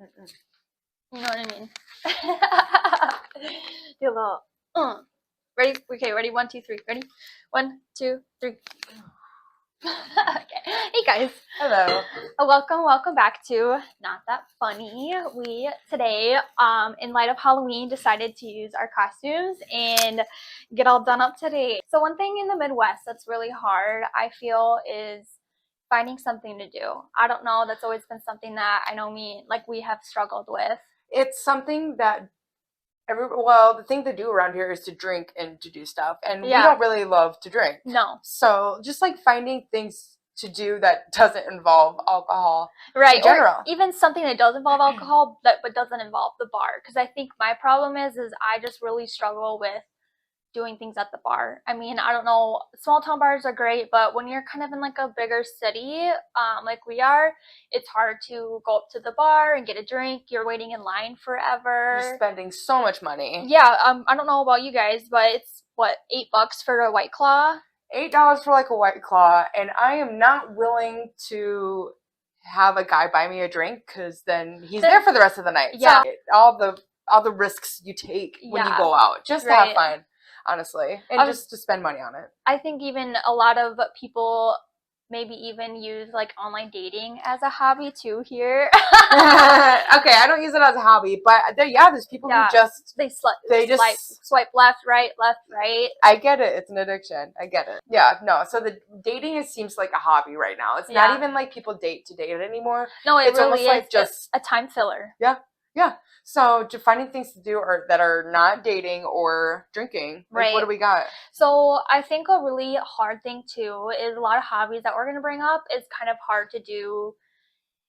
You know what I mean? Do a little. Ready? Okay, ready? 1, 2, 3. Ready? 1, 2, 3. Okay. Hey guys. Hello. Welcome back to Not That Funny. We today, in light of Halloween, decided to use our costumes and get all done up today. So one thing in the Midwest that's really hard, I feel, is finding something to do. I don't know, that's always been something that I know we have struggled with. It's something that the thing to do around here is to drink and to do stuff, and we don't really love to drink. No. So just like finding things to do that doesn't involve alcohol, right? In general, or even something that does involve alcohol, but doesn't involve the bar. Because I think my problem is I just really struggle with doing things at the bar. I mean, I don't know, small town bars are great, but when you're kind of in like a bigger city, like we are, it's hard to go up to the bar and get a drink. You're waiting in line forever. You're spending so much money. Yeah, I don't know about you guys, but it's what, $8 for a White Claw? $8 for like a White Claw, and I am not willing to have a guy buy me a drink because then he's there for the rest of the night. Yeah, so all the risks you take when you go out just to have fun. Honestly, and just to spend money on it. I think even a lot of people maybe even use like online dating as a hobby too here. Okay, I don't use it as a hobby, but there's people who just swipe left, right. I get it. It's an addiction. I get it. Yeah, no. So the dating seems like a hobby right now. It's not even like people date to date it No, it's really almost like just a time filler. Yeah. So finding things to do that are not dating or drinking. Like, what do we got? So I think a really hard thing too is a lot of hobbies that we're going to bring up is kind of hard to do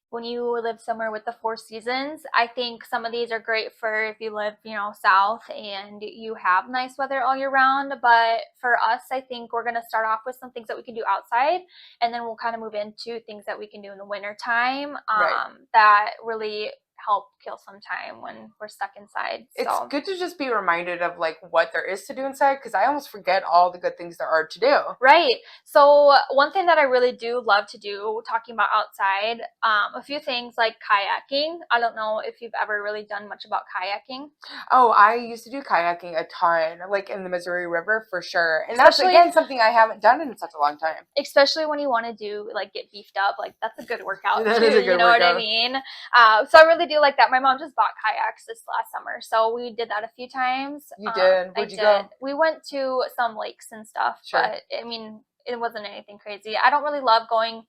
when you live somewhere with the 4 seasons. I think some of these are great for if you live, south and you have nice weather all year round. But for us, I think we're going to start off with some things that we can do outside, and then we'll kind of move into things that we can do in the winter time that really help kill some time when we're stuck inside. So it's good to just be reminded of like what there is to do inside, because I almost forget all the good things there are to do. Right. So one thing that I really do love to do, talking about outside, a few things like kayaking. I don't know if you've ever really done much about kayaking. Oh, I used to do kayaking a ton, like in the Missouri River for sure. And that's again something I haven't done in such a long time. Especially when you want to do like get beefed up, like that's a good workout that too. Is a good you know workout. What I mean? So I really do like that. My mom just bought kayaks this last summer, so we did that a few times. You did? Where'd you go? We went to some lakes and stuff, but I mean, it wasn't anything crazy. I don't really love going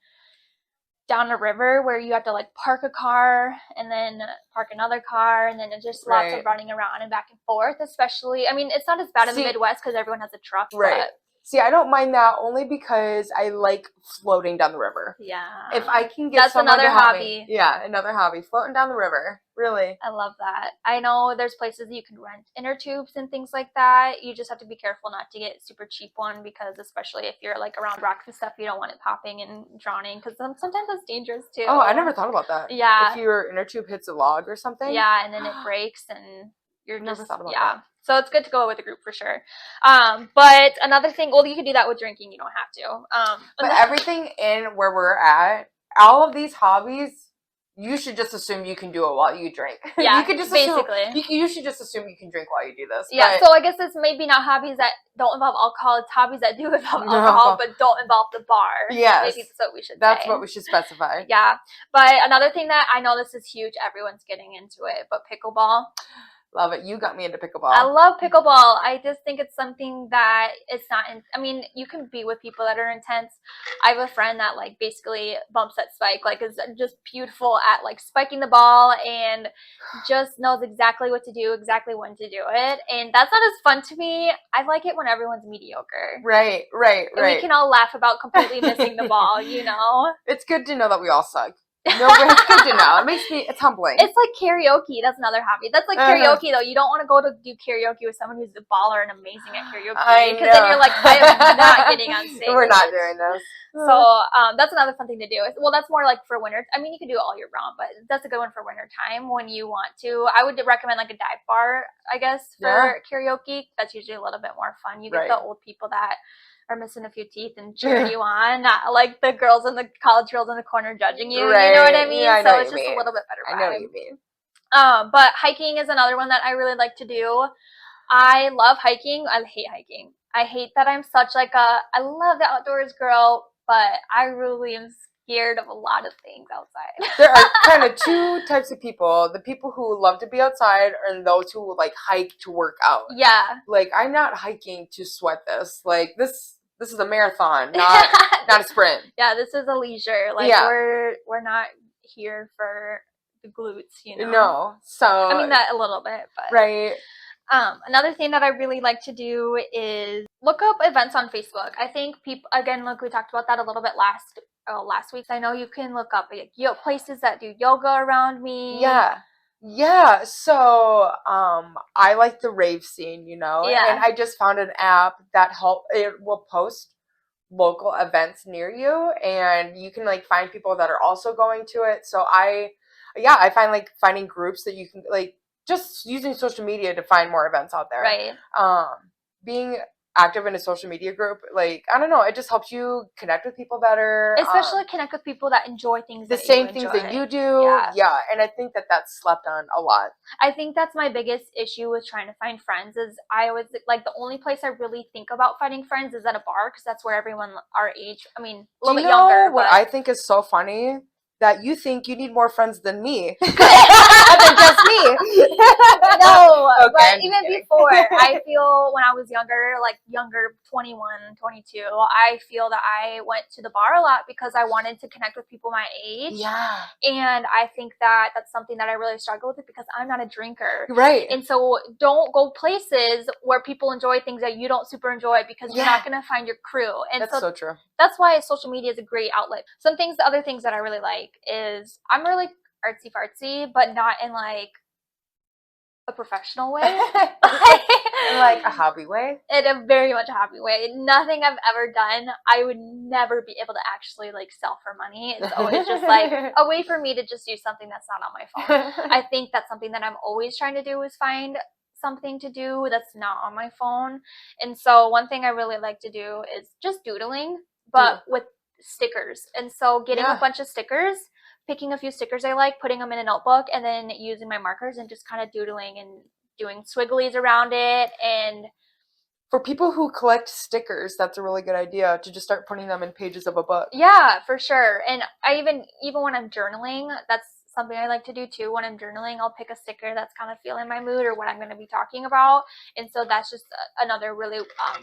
down a river where you have to like park a car and then park another car, and then it's just lots of running around and back and forth. Especially, I mean, it's not as bad in the Midwest because everyone has a truck. Right. See, I don't mind that only because I like floating down the river. Yeah. If I can get another hobby. Another hobby. Floating down the river. Really. I love that. I know there's places you can rent inner tubes and things like that. You just have to be careful not to get super cheap one, because especially if you're like around rocks and stuff, you don't want it popping and drowning, because sometimes that's dangerous too. Oh, I never thought about that. Yeah. If your inner tube hits a log or something. Yeah, and then it breaks and you're never thought about that. So it's good to go with a group for sure. But another thing, well, you can do that with drinking. You don't have to. But everything in where we're at, all of these hobbies, you should just assume you can do it while you drink. Yeah, you could just basically. You should just assume you can drink while you do this. Yeah, so I guess it's maybe not hobbies that don't involve alcohol. It's hobbies that do involve alcohol, but don't involve the bar. Yes. Maybe that's what we should say. That's what we should specify. Yeah. But another thing that I know, this is huge, everyone's getting into it, but pickleball. Love it. You got me into pickleball. I love pickleball. I just think it's something that it's not I mean, you can be with people that are intense. I have a friend that like basically bumps that spike, like is just beautiful at like spiking the ball and just knows exactly what to do, exactly when to do it. And that's not as fun to me. I like it when everyone's mediocre. Right. And we can all laugh about completely missing the ball, It's good to know that we all suck. No, it's good to know. It's humbling. It's like karaoke. That's another hobby. That's like karaoke, though. You don't want to go to do karaoke with someone who's a baller and amazing at karaoke. Because then you're like, I am not getting on stage. We're not doing this. So that's another fun thing to do. Well, that's more like for winter. I mean, you can do it all year round, but that's a good one for winter time when you want to. I would recommend like a dive bar, I guess, for karaoke. That's usually a little bit more fun. You get the old people that are missing a few teeth and cheering you on, not like the college girls in the corner judging you. You know what I mean? So it's just a little bit better vibe. I know what you mean. But hiking is another one that I really like to do. I love hiking. I hate hiking. I hate that I'm such like I love the outdoors girl, but I really am scared of a lot of things outside. There are kind of two types of people: the people who love to be outside, and those who like hike to work out. Yeah. Like, I'm not hiking to sweat this. Like, this is a marathon, not a sprint. Yeah, this is a leisure. Like, Yeah. we're not here for the glutes, you know. No. So I mean that a little bit, but right. another thing that I really like to do is look up events on Facebook. I think people, again, look, we talked about that a little bit last week. I know you can look up like places that do yoga around me. Yeah. Yeah. So I like the rave scene, you know, Yeah. and I just found an app that it will post local events near you, and you can like find people that are also going to it. So I find like finding groups that you can like just using social media to find more events out there. Right. Being active in a social media group, like, I don't know, it just helps you connect with people better, especially connect with people that enjoy things the that same you things enjoy. that you do. Yeah, and I think that that's slept on a lot. I think that's my biggest issue with trying to find friends is I always like the only place I really think about finding friends is at a bar because that's where everyone our age, I mean, a little bit younger. What But I think is so funny? That you think you need more friends than me, than just me. No, Okay, but even before, I feel when I was younger, 21, 22, I feel that I went to the bar a lot because I wanted to connect with people my age. Yeah. And I think that that's something that I really struggle with because I'm not a drinker. Right. And so don't go places where people enjoy things that you don't super enjoy because you're not going to find your crew. And that's so true. That's why social media is a great outlet. The other things that I really like is I'm really artsy fartsy, but not in like a professional way. In like a hobby way. In a very much a hobby way. Nothing I've ever done, I would never be able to actually like sell for money. It's always just like a way for me to just do something that's not on my phone. I think that's something that I'm always trying to do is find something to do that's not on my phone. And so one thing I really like to do is just doodling, but with stickers. And so getting a bunch of stickers, picking a few stickers I like, putting them in a notebook, and then using my markers and just kind of doodling and doing swigglies around it. And for people who collect stickers, that's a really good idea to just start putting them in pages of a book. Yeah, for sure. And I even when I'm journaling, that's something I like to do too. When I'm journaling, I'll pick a sticker that's kind of feeling my mood or what I'm going to be talking about. And so that's just another really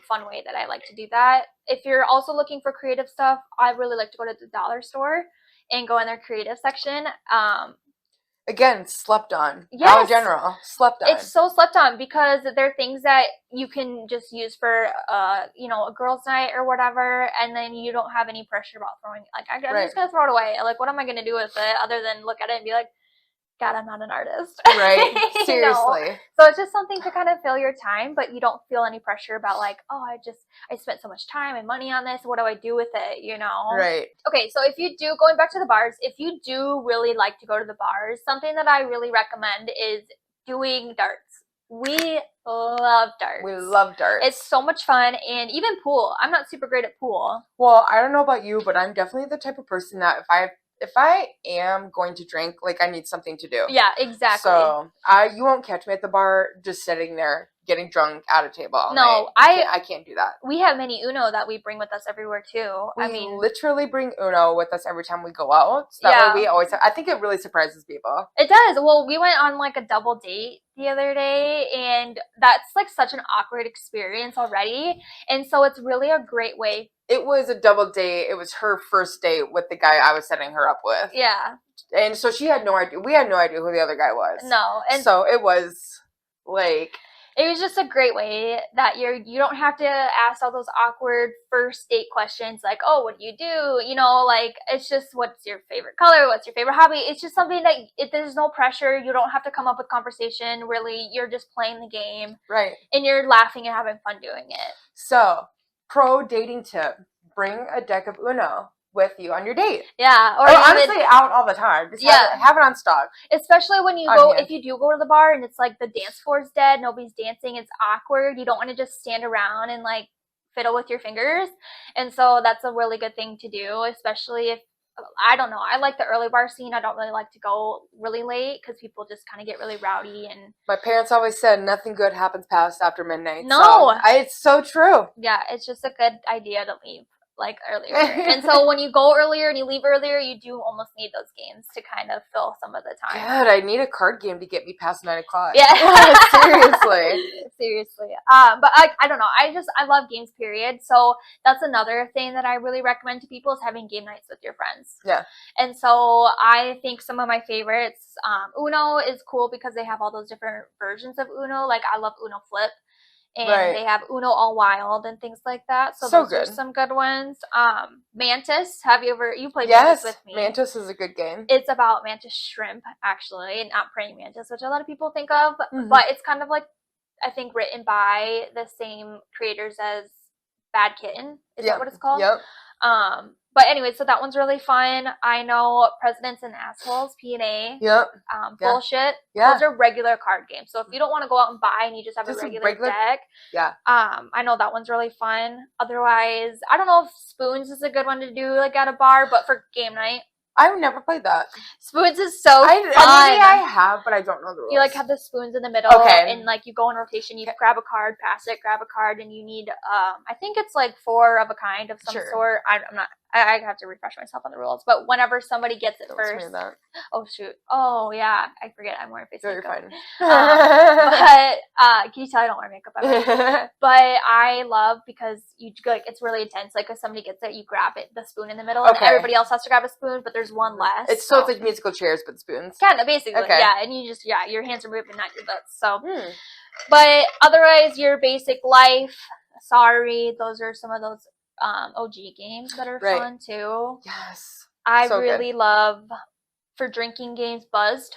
fun way that I like to do that. If you're also looking for creative stuff, I really like to go to the dollar store and go in their creative section. Again, slept on. Yes. Dollar General, slept on. It's so slept on because they're things that you can just use for, a girls' night or whatever, and then you don't have any pressure about throwing. Like, I'm just gonna throw it away. Like, what am I gonna do with it other than look at it and be like, God, I'm not an artist. Right. Seriously. So it's just something to kind of fill your time, but you don't feel any pressure about like, oh, I spent so much time and money on this. What do I do with it? You know? Right. Okay, so going back to the bars, if you do really like to go to the bars, something that I really recommend is doing darts. We love darts. We love darts. It's so much fun, and even pool. I'm not super great at pool. Well, I don't know about you, but I'm definitely the type of person that if I am going to drink, like, I need something to do. Yeah, exactly. So you won't catch me at the bar just sitting there getting drunk at a table. No, I can't do that. We have mini Uno that we bring with us everywhere too. We literally bring Uno with us every time we go out. So that way we always have, I think it really surprises people. It does. Well, we went on like a double date the other day, and that's like such an awkward experience already. And so it's really a great way. It was a double date. It was her first date with the guy I was setting her up with. Yeah. And so she had no idea. We had no idea who the other guy was. No. And so it was like, it was just a great way that you don't have to ask all those awkward first date questions like, oh, what do? Like, it's just, what's your favorite color? What's your favorite hobby? It's just something that there's no pressure. You don't have to come up with conversation. Really, you're just playing the game. Right. And you're laughing and having fun doing it. So, pro dating tip, bring a deck of Uno with you on your date. Yeah. Or honestly, out all the time. Just have it on stock. Especially when you go, if you do go to the bar and it's like the dance floor's dead, nobody's dancing, it's awkward. You don't want to just stand around and like fiddle with your fingers. And so that's a really good thing to do, especially if I don't know. I like the early bar scene. I don't really like to go really late because people just kind of get really rowdy and My parents always said nothing good happens past after midnight. So no. it's so true. Yeah, it's just a good idea to leave like earlier. And so when you go earlier and you leave earlier, you do almost need those games to kind of fill some of the time. God, I need a card game to get me past 9 o'clock. Yeah. Seriously. Seriously. But I don't know. I love games, period. So that's another thing that I really recommend to people is having game nights with your friends. Yeah. And so I think some of my favorites, Uno is cool because they have all those different versions of Uno. Like I love Uno Flip. And Right. they have Uno All Wild and things like that. So those are good. some good ones. Mantis, you played Yes, Mantis with me. Mantis is a good game. It's about mantis shrimp, actually, not praying mantis, which a lot of people think of. Mhm. But it's kind of like, I think, written by the same creators as Bad Kitten. Is that what it's called? Yep. But anyway, so that one's really fun. I know Presidents and Assholes, P&A. Yep. Bullshit. Yeah. Those are regular card games. So if you don't want to go out and buy and you just have a regular deck, yeah. I know that one's really fun. Otherwise, I don't know if Spoons is a good one to do like at a bar, but for game night. I've never played that. Spoons is so fun. Maybe I have, but I don't know the rules. You like have the spoons in the middle, and like you go in rotation. You grab a card, pass it, grab a card, and you need. I think it's like 4 of a kind of some sort. I'm not. I have to refresh myself on the rules. But whenever somebody gets it first, oh shoot, oh yeah, I forget. I'm wearing face makeup. Fine. But can you tell I don't wear makeup ever? But I love because you like it's really intense. Like if somebody gets it, you grab it, the spoon in the middle, and everybody else has to grab a spoon, but there's one less. It's so it's like musical chairs, but spoons. Kind of basically, yeah. And you just your hands are moving, not your butts. So, but otherwise, your basic life. Sorry, those are some of those OG games that are fun too. Yes. I really love for drinking games Buzzed.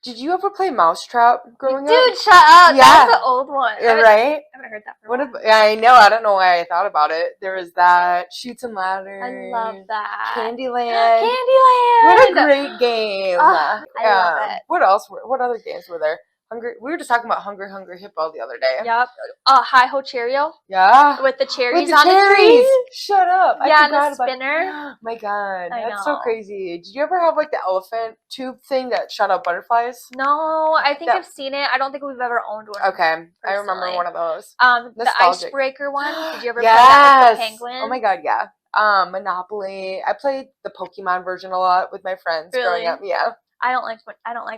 Did you ever play Mousetrap growing up? Dude, shut up. Yeah. That was an old one. Yeah, right? I haven't heard that for a while. I know. I don't know why I thought about it. There was that. Shoots and Ladders. I love that. Candyland. Candyland. What a great game. I love it. What else? What other games were there? We were just talking about Hungry Hungry Hippo the other day. Yep. Hi Ho Cheerio. Yeah. With the cherries on the tree. Shut up. Yeah, and the spinner. My God. That's so crazy. Did you ever have like the elephant tube thing that shot out butterflies? No, I think I've seen it. I don't think we've ever owned one. Okay. Personally. I remember one of those. The icebreaker one. Did you ever play that with the penguin? Oh my God, yeah. Monopoly. I played the Pokemon version a lot with my friends growing up. Yeah. I don't like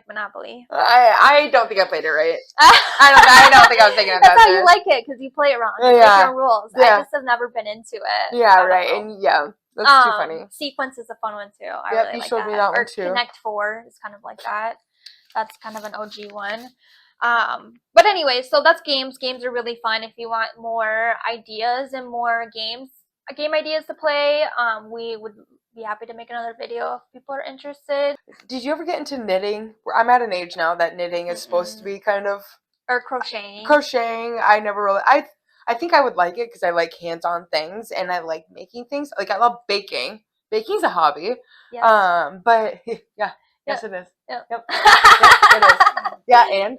Monopoly. I don't think I played it right. I don't think I was thinking of that. That's how you like it because you play it wrong. You make your own rules. I just have never been into it. Yeah, right. And that's too funny. Sequence is a fun one too. I really like showed me that one too. Connect 4 is kind of like that. That's kind of an OG one. But anyway, so that's games. Games are really fun if you want more ideas and more game ideas to play. We would be happy to make another video if people are interested. Did you ever get into knitting? I'm at an age now that knitting is supposed to be kind of or crocheting. I never really. I think I would like it because I like hands-on things and I like making things. Like I love baking. Baking's a hobby. Yes. But yeah. Yes, it is. Yep. It is. Yeah, and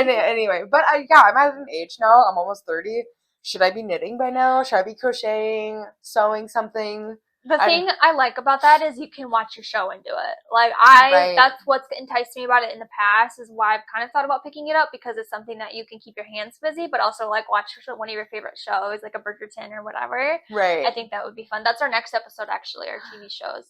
anyway, but I'm at an age now. I'm almost 30. Should I be knitting by now? Should I be crocheting, sewing something? The thing I like about that is you can watch your show and do it. Like that's what's enticed me about it in the past is why I've kind of thought about picking it up because it's something that you can keep your hands busy, but also like watch one of your favorite shows, like a Bridgerton or whatever. Right. I think that would be fun. That's our next episode, actually, our TV shows.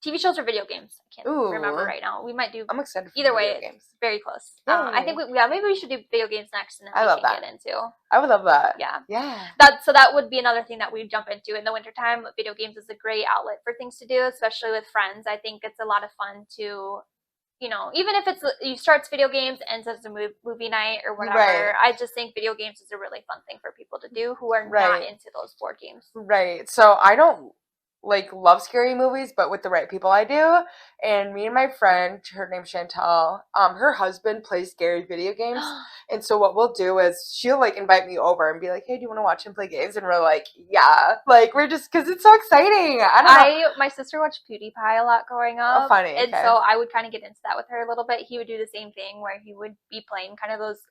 TV shows or video games? I can't remember right now. We might do. I'm excited for either way. Games. Very close. I think maybe we should do video games next, and then we can get into. I would love that. Yeah. That would be another thing that we jump into in the wintertime. Video games is a great outlet for things to do, especially with friends. I think it's a lot of fun to, even if you starts video games, ends as a movie night or whatever. Right. I just think video games is a really fun thing for people to do who are not into those board games. Right. So I don't love scary movies, but with the right people I do. And me and my friend, her name's Chantel, her husband plays scary video games. And so what we'll do is she'll invite me over and be like, hey, do you want to watch him play games? And we're like, yeah. We're just, because it's so exciting. I don't know. My sister watched PewDiePie a lot growing up. Oh, funny. And so I would kind of get into that with her a little bit. He would do the same thing where he would be playing kind of those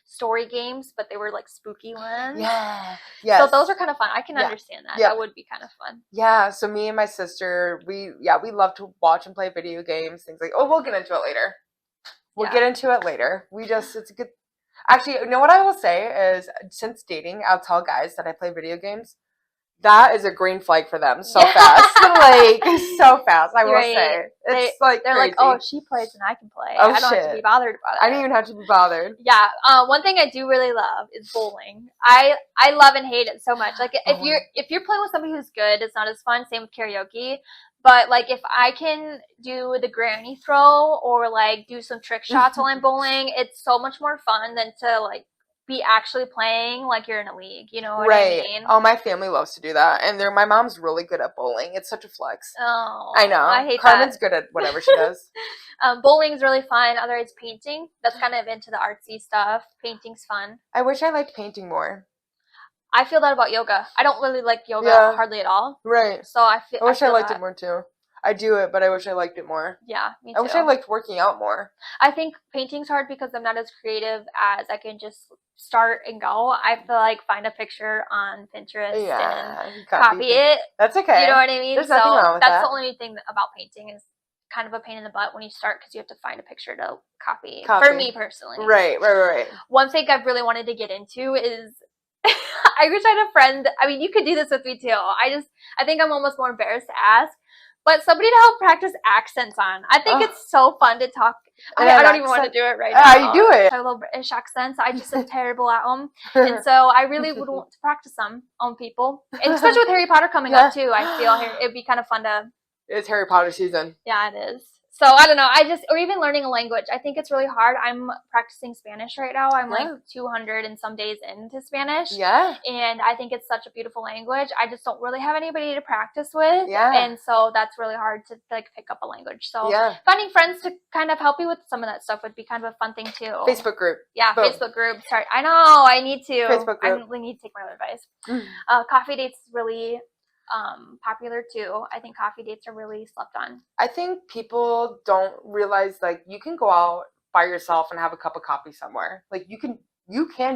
story games, but they were spooky ones. Yeah. Yes. So those are kind of fun. I can understand that. Yeah. That would be kind of fun. Yeah. Yeah, so me and my sister, we love to watch and play video games, things like, oh, we'll get into it later. We'll Yeah. get into it later. It's a good, actually, you know what I will say is, since dating, I'll tell guys that I play video games. That is a green flag for them so Yeah. fast. Like, so fast, I You're will right. say. It's like They're like, oh, crazy. if she plays and I can play. Oh I don't have to be shit. bothered about I it. didn't even have to be bothered. Yeah. One thing I do really love is bowling. I love and hate it so much. Like Bowling. if you're playing with somebody who's good, it's not as fun. Same with karaoke. But like if I can do the granny throw or like do some trick shots while I'm bowling, it's so much more fun than to like be actually playing like you're in a league. You know what I Right. mean? Oh, my family loves to do that, and my mom's really good at bowling. It's such a flex. I Oh, I know. hate that. Carmen's good at whatever she does. Bowling is really fun. Otherwise, painting. That's kind of into the artsy stuff. Painting's fun. I wish I liked painting more. I feel that about yoga. I don't really like yoga Yeah, hardly at all. right. So I I wish I feel liked it that. more too. I do it, but I wish I liked it more. Yeah, me I wish I too. liked working out more. I think painting's hard because I'm not as creative as I can just start and go. I have to like find a picture on Pinterest and Yeah, copy it. That's You know okay. what I mean? There's nothing So wrong with that's the that. only thing about painting is kind of a pain in the butt when you start because you have to find a picture to copy. For Copy. me personally. Right. One thing I've really wanted to get into is I wish I had a friend. I mean, you could do this with me too. I think I'm almost more embarrassed to ask, but somebody to help practice accents on. I think Oh, it's so fun to talk. and I an don't even want to accent. do it right Ah, now. you do it. Try little British accents. I just am terrible at them, and so I really would want to practice them on people, and especially with Harry Potter coming up too. I feel it'd be kind of fun to. It's Harry Potter season. Yeah, it is. So I don't know. Or even learning a language. I think it's really hard. I'm practicing Spanish right now. I'm like 200 and some days into Spanish. Yeah. And I think it's such a beautiful language. I just don't really have anybody to practice with. Yeah. And so that's really hard to like pick up a language. So yeah. finding friends to kind of help you with some of that stuff would be kind of a fun thing too. Facebook group. Yeah, Boom. Facebook group. Sorry. I know. I need to. Facebook group. I really need to take my advice. Coffee dates really popular too. I think coffee dates are really slept on. I think people don't realize like you can go out by yourself and have a cup of coffee somewhere. Like you can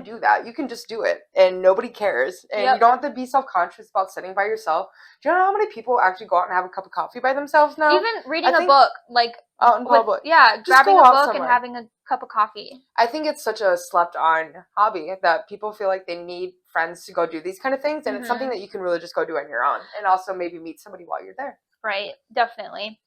do that. You can just do it and nobody cares. And you don't have to be self-conscious about sitting by yourself. Do you know how many people actually go out and have a cup of coffee by themselves now? Even reading a book, like out in public. Yeah, just grabbing a book and having a cup of coffee. I think it's such a slept on hobby that people feel like they need friends to go do these kind of things, and it's something that you can really just go do on your own, and also maybe meet somebody while you're there. Right, definitely.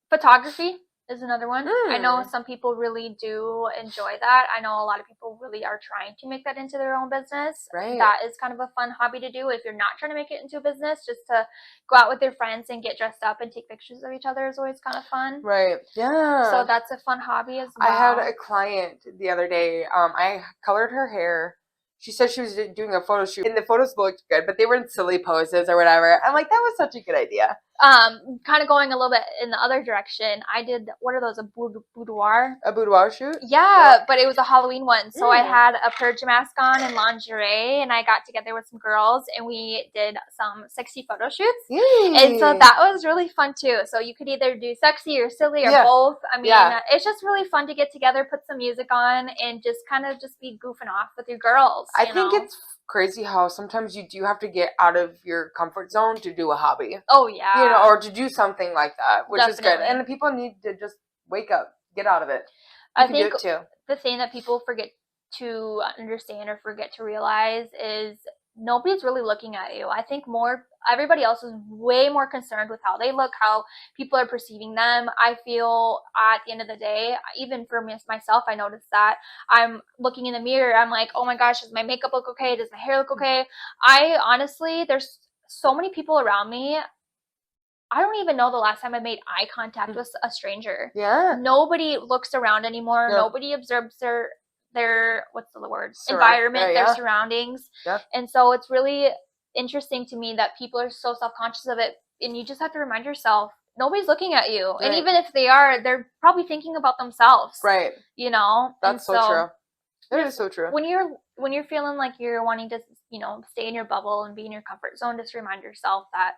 Photography is another one. I know some people really do enjoy that. I know a lot of people really are trying to make that into their own business. Right. That is kind of a fun hobby to do if you're not trying to make it into a business. Just to go out with your friends and get dressed up and take pictures of each other is always kind of fun. Right. Yeah. So that's a fun hobby as well. I had a client the other day. I colored her hair. She said she was doing a photo shoot, and the photos looked good, but they were in silly poses or whatever. I'm like, that was such a good idea. Kind of going a little bit in the other direction. I did, what are those, a boudoir? A boudoir shoot? Yeah, but it was a Halloween one. So I had a purge mask on and lingerie, and I got together with some girls, and we did some sexy photo shoots. Yay. And so that was really fun too. So you could either do sexy or silly or both. I mean, it's just really fun to get together, put some music on, and just kind of just be goofing off with your girls. I think it's crazy how sometimes you do have to get out of your comfort zone to do a hobby. Oh yeah. You know, or to do something like that, which is good. And the people need to just wake up, get out of it. I think the thing that people forget to understand or forget to realize is nobody's really looking at you. I think everybody else is way more concerned with how they look, how people are perceiving them. I feel at the end of the day, even for myself, I noticed that I'm looking in the mirror. I'm like, oh my gosh, does my makeup look okay? Does my hair look okay? I honestly, there's so many people around me. I don't even know the last time I made eye contact with a stranger. Yeah. Nobody looks around anymore. No. Nobody observes their what's the word? Environment, their surroundings. Yeah. And so it's really interesting to me that people are so self-conscious of it, and you just have to remind yourself nobody's looking at you. Right. And even if they are, they're probably thinking about themselves. Right. You know? That's so true. That is so true. When you're feeling like you're wanting to, stay in your bubble and be in your comfort zone, just remind yourself that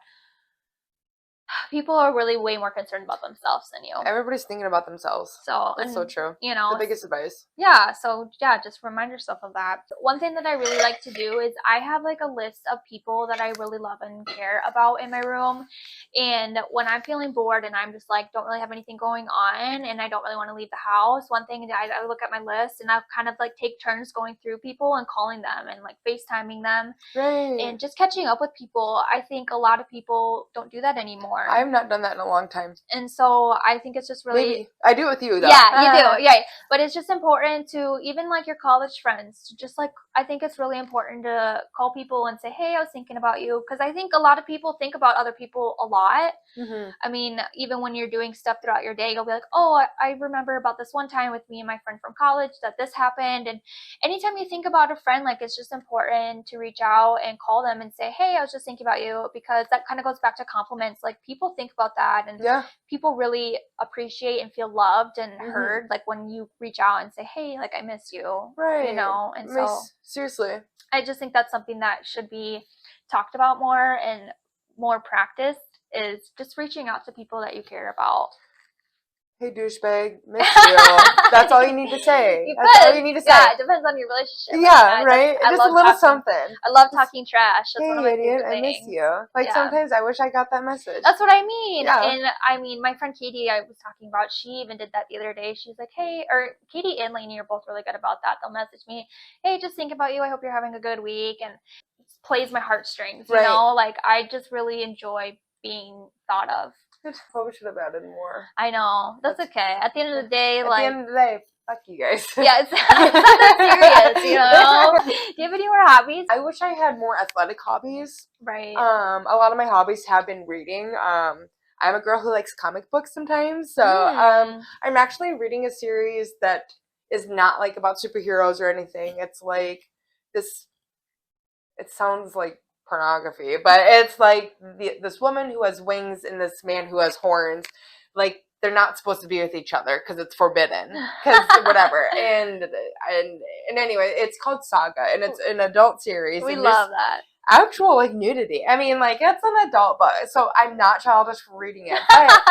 people are really way more concerned about themselves than you. Everybody's thinking about themselves. So, That's so true. you know, the biggest advice. Yeah, so yeah, just remind yourself of that. One thing that I really like to do is I have like a list of people that I really love and care about in my room. And when I'm feeling bored and I'm just like don't really have anything going on and I don't really want to leave the house, one thing that I look at my list and I'll kind of like take turns going through people and calling them and like FaceTiming them Right. and just catching up with people. I think a lot of people don't do that anymore. I have not done that in a long time. And so I think it's just really Maybe I do it with you though. Yeah, you do. Yeah, but it's just important to even like your college friends to just like I think it's really important to call people and say, "Hey, I was thinking about you," because I think a lot of people think about other people a lot. Mm-hmm. I mean, even when you're doing stuff throughout your day, you'll be like, "Oh, I remember about this one time with me and my friend from college that this happened." And anytime you think about a friend, like it's just important to reach out and call them and say, "Hey, I was just thinking about you," because that kind of goes back to compliments. Like people think about that, and people really appreciate and feel loved and heard. Like when you reach out and say, "Hey, like I miss you," right? You know, and so seriously, I just think that's something that should be talked about more and more practiced is just reaching out to people that you care about. Hey, douchebag, miss you. That's all you need to say. That's all you need to say. Yeah, it depends on your relationship. Yeah, right? Just a little something. I love talking trash. That's hey, one of my idiot, favorite things. I miss you. Like, sometimes I wish I got that message. That's what I mean. Yeah. And I mean, my friend Katie, I was talking about, she even did that the other day. She's like, hey, or Katie and Lainey are both really good about that. They'll message me, hey, just think about you. I hope you're having a good week. And it plays my heartstrings, you know? Like, I just really enjoy being thought of. I probably should have added more. I know. That's okay. At the end of the day, at the end of the day, fuck you guys. Yeah, it's not that serious, you know? Do you have any more hobbies? I wish I had more athletic hobbies. Right. A lot of my hobbies have been reading. I'm a girl who likes comic books sometimes, so I'm actually reading a series that is not like about superheroes or anything. It's like this. It sounds like pornography, but it's like this woman who has wings and this man who has horns. Like they're not supposed to be with each other because it's forbidden, because whatever. And anyway, it's called Saga, and it's an adult series. We love that. Actual like nudity. I mean, like it's an adult book, so I'm not childish for reading it, but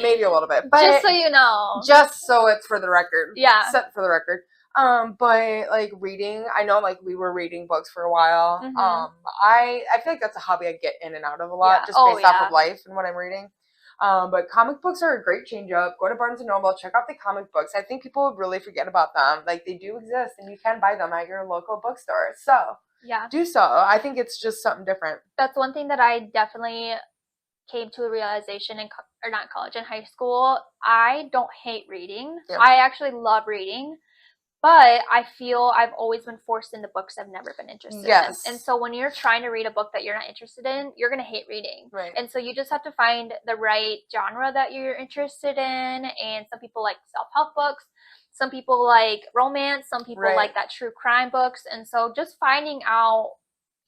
maybe a little bit. But just so you know, just so it's for the record. Yeah. Set for the record. But like reading, I know like we were reading books for a while. I feel like that's a hobby I get in and out of a lot, just based off of life and what I'm reading. But comic books are a great change up. Go to Barnes and Noble, check out the comic books. I think people really forget about them. Like they do exist, and you can buy them at your local bookstore. So do so. I think it's just something different. That's one thing that I definitely came to a realization in or not college, in high school. I don't hate reading. I actually love reading. But I feel I've always been forced into books I've never been interested in. And so when you're trying to read a book that you're not interested in, you're going to hate reading. Right. And so you just have to find the right genre that you're interested in. And some people like self-help books. Some people like romance. Some people like that true crime books. And so just finding out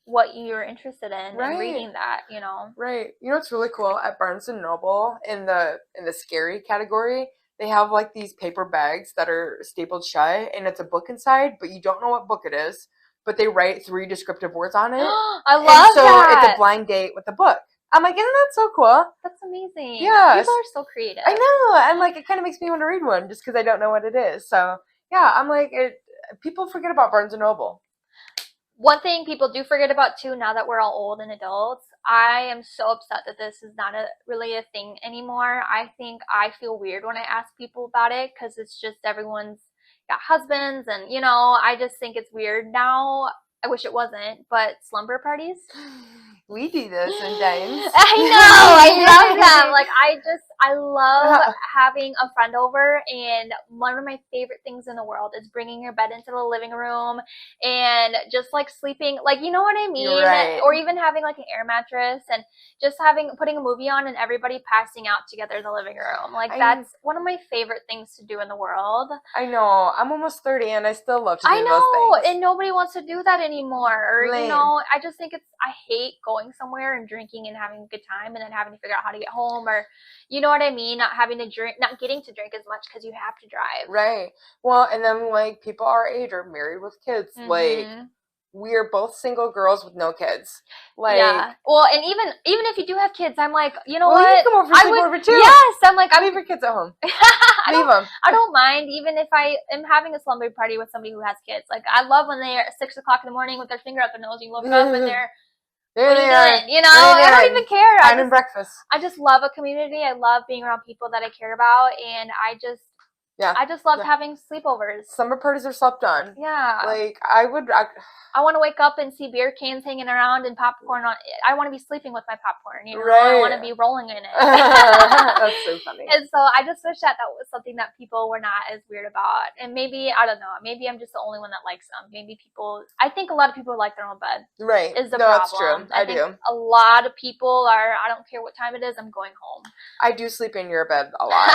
what you're interested in and reading that, you know. Right. You know what's really cool? At Barnes and Noble, in the scary category, they have like these paper bags that are stapled shut, and it's a book inside, but you don't know what book it is. But they write 3 descriptive words on it. I love that. So it's a blind date with a book. I'm like, isn't that so cool? That's amazing. Yeah. People are so creative. I know. And like, it kind of makes me want to read one just because I don't know what it is. So yeah, I'm like, people forget about Barnes and Noble. One thing people do forget about too, now that we're all old and adults, I am so upset that this is not really a thing anymore. I think I feel weird when I ask people about it because it's just everyone's got husbands and, you know, I just think it's weird now. I wish it wasn't, but slumber parties. We do those sometimes. I know. I love them. Like, I love having a friend over, and one of my favorite things in the world is bringing your bed into the living room and just like sleeping, like, you know what I mean? Right. Or even having like an air mattress and just putting a movie on and everybody passing out together in the living room. Like, that's one of my favorite things to do in the world. I know. I'm almost 30 and I still love to do those things. I know, and nobody wants to do that anymore. Or, you know, I just think I hate going somewhere and drinking and having a good time and then having to figure out how to get home, or you know what I mean, not getting to drink as much because you have to drive. Right. Well, and then like people our age are married with kids. Like we are both single girls with no kids. Like, yeah. Well, and even if you do have kids, I'm like, you know well, what? you can come over, I sleep would. over too. Yes, I'm like, Leave your kids at home. I Leave don't. them. I don't mind even if I am having a slumber party with somebody who has kids. Like I love when they're at 6 o'clock in the morning with their finger up their nose. You look up and they're There what are they you are. doing? You know, I don't even care. Finding breakfast. I just love a community. I love being around people that I care about, and Yeah. I just love Yeah. having sleepovers. Summer parties are slept on. Yeah. Like, I want to wake up and see beer cans hanging around and popcorn on. I want to be sleeping with my popcorn. You know, I want to right. be rolling in it. That's so funny. And so I just wish that was something that people were not as weird about. And maybe I don't know. Maybe I'm just the only one that likes them. Maybe people. I think a lot of people like their own bed. Right. Is the No, problem. that's true. I think do. a lot of people are. I don't care what time it is. I'm going home. I do sleep in your bed a lot.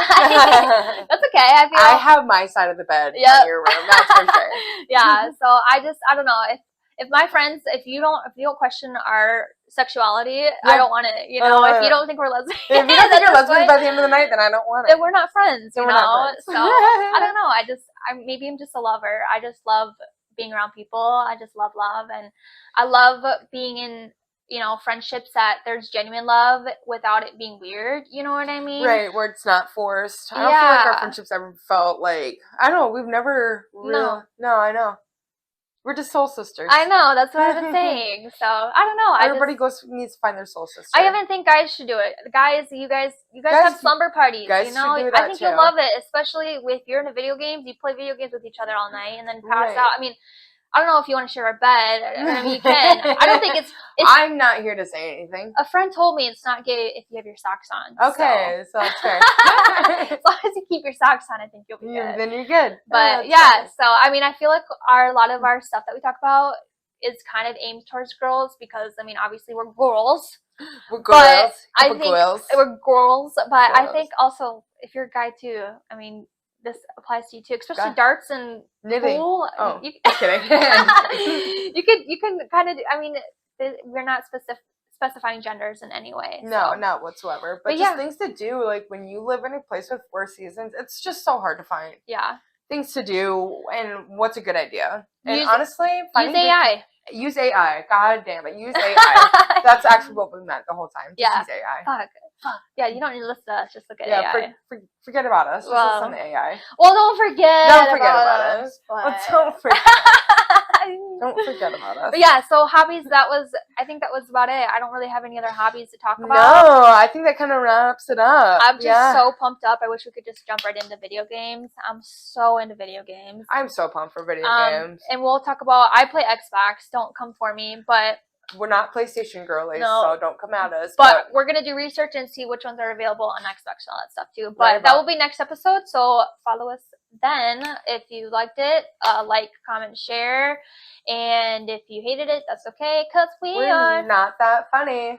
That's okay. I have my side of the bed in your room. That's for sure. Yeah. So I don't know if my friends, if you don't question our sexuality, I don't want it. You know, if you don't think we're lesbians, if you don't think you're lesbians by the end of the night, then I don't want it. Then we're not friends. Then You we're know. not friends. So I don't know. Maybe I'm just a lover. I just love being around people. I just love love, and I love being in friendships that there's genuine love without it being weird. You know what I mean? Right, where it's not forced. I don't feel like our friendships ever felt like, I don't know, we've never really, no, I know. We're just soul sisters. I know, that's what I've been saying. So I don't know. Everybody needs to find their soul sister. I even think guys should do it. Guys, you guys have slumber parties. Guys you know, should do that I think too. you'll love it, especially if you're into video games. You play video games with each other all night and then pass out. I mean, I don't know if you want to share a bed. I mean, you can. I don't think it's I'm not here to say anything. A friend told me it's not gay if you have your socks on. Okay, so that's fair. As long as you keep your socks on, I think you'll be good. Then you're good. But yeah, so I mean, I feel like a lot of our stuff that we talk about is kind of aimed towards girls because I mean, obviously we're girls. We're girls. I think we're girls. But I think also if you're a guy too, I mean, this applies to you too, especially darts and knitting. Pool. Oh, just kidding. You can kind of. I mean, we're not specifying genders in any way. No, not whatsoever. But just things to do, like when you live in a place with 4 seasons, it's just so hard to find. Yeah. Things to do and what's a good idea. And honestly, use AI. Use AI. God damn it. Use AI. That's actually what we meant the whole time. Just use AI. Fuck. Yeah, you don't need to listen to us. Just look at AI. Forget about us. Just listen to AI. Well, don't forget about us. Don't forget. Don't forget about us. But yeah, so hobbies, I think that was about it. I don't really have any other hobbies to talk about. No, I think that kind of wraps it up. I'm just so pumped up. I wish we could just jump right into video games. I'm so into video games. I'm so pumped for video games. And we'll talk about, I play Xbox. Don't come for me, but we're not PlayStation girlies, so don't come at us. But we're going to do research and see which ones are available on Xbox and all that stuff too. But that will be next episode, so follow us then. If you liked it, like, comment, share. And if you hated it, that's okay, because we're not that funny.